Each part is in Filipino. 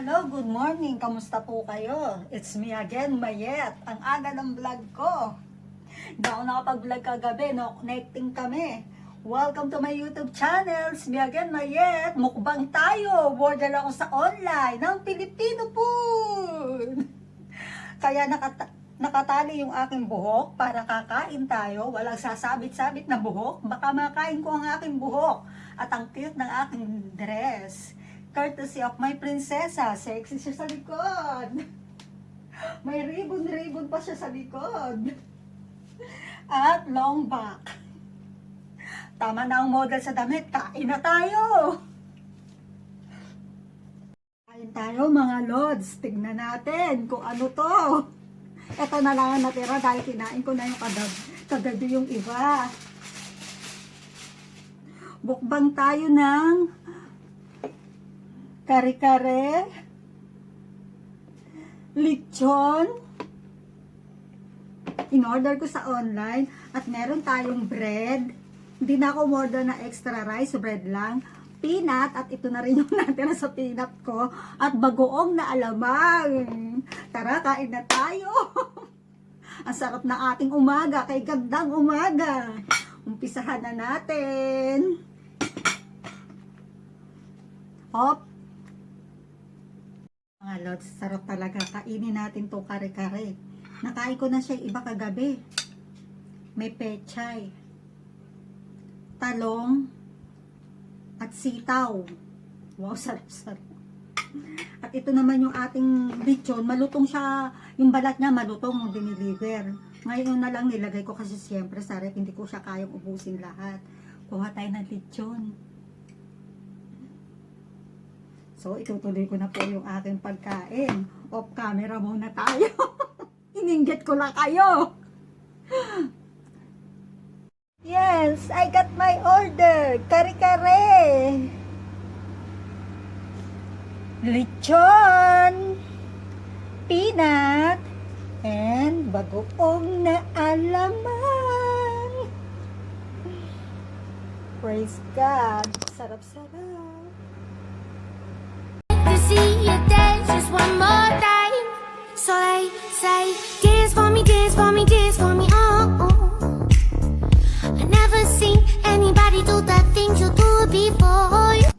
Hello, good morning. Kamusta po kayo? It's me again, Mayet. Ang aga ng vlog ko. Hindi ako nakapag-vlog kagabi, no? Connecting kami. Welcome to my YouTube channel. It's me again, Mayet. Mukbang tayo. Order ako sa online ng Filipino food. Kaya nakatali yung aking buhok para kakain tayo. Walang sasabit-sabit na buhok. Baka makain ko ang aking buhok. At ang cute ng aking dress. Courtesy of my prinsesa. Sexy siya sa likod. May ribbon-ribbon pa siya sa likod. At long back. Tama na ang model sa damit. Kain na tayo. Kain tayo mga lods. Tignan natin kung ano to. Ito na lang ang natira dahil kinain ko na yung kagabi yung iba. Bukbang tayo ng kare-kare, lechon, in-order ko sa online, at meron tayong bread. Hindi na ako umorder na extra rice, bread lang, peanut, at ito na rin yung natira sa peanut ko, at bagoong na alamang. Tara, kain na tayo. Ang sarap na ating umaga, kay gandang umaga. Umpisahan na natin. Hop. Mga lods, sarap talaga. Kainin natin to kare-kare. Nakain ko na siya iba kagabi. May pechay, talong, at sitaw. Wow, sarap-sarap. At ito naman yung ating lechon. Malutong siya. Yung balat niya malutong nung diniliver. Ngayon na lang nilagay ko kasi siyempre sa rep. Hindi ko siya kayang ubusin lahat. Kuha tayo ng lechon. So, itutuloy ko na po yung aking pagkain. Off camera muna tayo. Ininggit ko lang kayo. Yes, I got my order. Kare-kare. Lechon. Peanut. And bagoong na alamang. Praise God. Sarap-sarap. See you dance just one more time. So they say, dance for me, dance for me, dance for me. Oh, oh. I never seen anybody do the things you do before.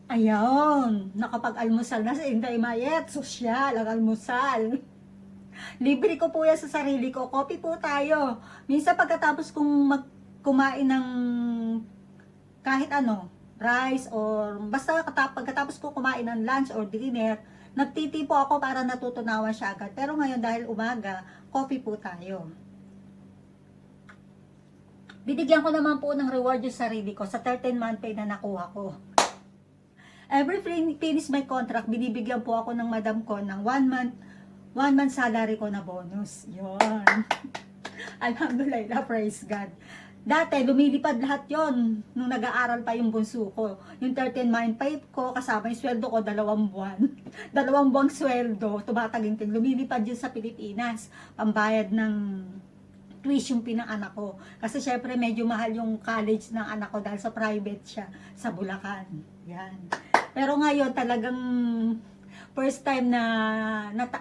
Ayun, nakapag-almusal na si Inday Mayet. Sosyal ang almusal. Libre ko po yan sa sarili ko. Coffee po tayo. Minsan pagkatapos kong kumain ng kahit ano, rice or basta pagkatapos ko kumain ng lunch or dinner, nagtitipo ako para natutunawan siya agad. Pero ngayon dahil umaga, coffee po tayo. Binigyan ko naman po ng reward yung sarili ko sa 13-month pay na nakuha ko. Every finish my contract, binibigyan po ako ng madam ko ng 1 month salary ko na bonus. Yun. Alhamdulillah, praise God. Dati, lumilipad lahat yon nung nag-aaral pa yung bunso ko. Yung 13-month pay ko, kasama yung sweldo ko, 2 buwan. 2 buwang sweldo, tumataginting. Lumilipad yun sa Pilipinas. Pambayad ng tuition fee ng anak ko. Kasi syempre medyo mahal yung college ng anak ko dahil sa private siya sa Bulacan. Yan. Pero ngayon talagang first time na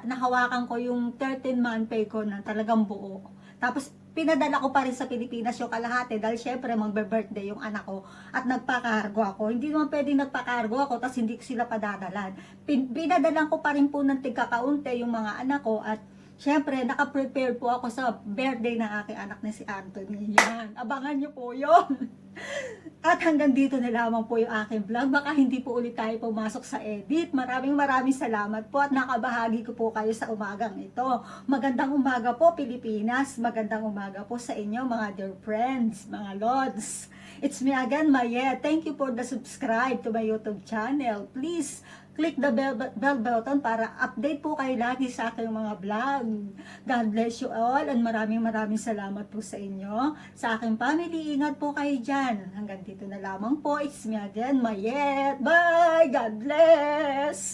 nahawakan ko yung 13-month pay ko na talagang buo. Tapos pinadala ko pa rin sa Pilipinas yung kalahati dahil syempre magbe-birthday yung anak ko at nagpakargo ako. Hindi naman pwedeng nagpakargo ako tapos hindi ko sila padadalan. Pinadalan ko pa rin po ng tigkakaunti yung mga anak ko at syempre, naka-prepare po ako sa birthday ng aking anak na si Anthony. Yan, abangan nyo po yun. At hanggang dito na lamang po yung aking vlog. Baka hindi po ulit tayo pumasok sa edit. Maraming salamat po at nakabahagi ko po kayo sa umagang ito. Magandang umaga po Pilipinas. Magandang umaga po sa inyo mga dear friends, mga lods. It's me again, Mayet. Thank you for the subscribe to my YouTube channel. Please click the bell button para update po kayo lagi sa aking mga vlog. God bless you all and maraming salamat po sa inyo. Sa aking family, ingat po kayo dyan. Hanggang dito na lamang po. It's me again, Mayet. Bye! God bless!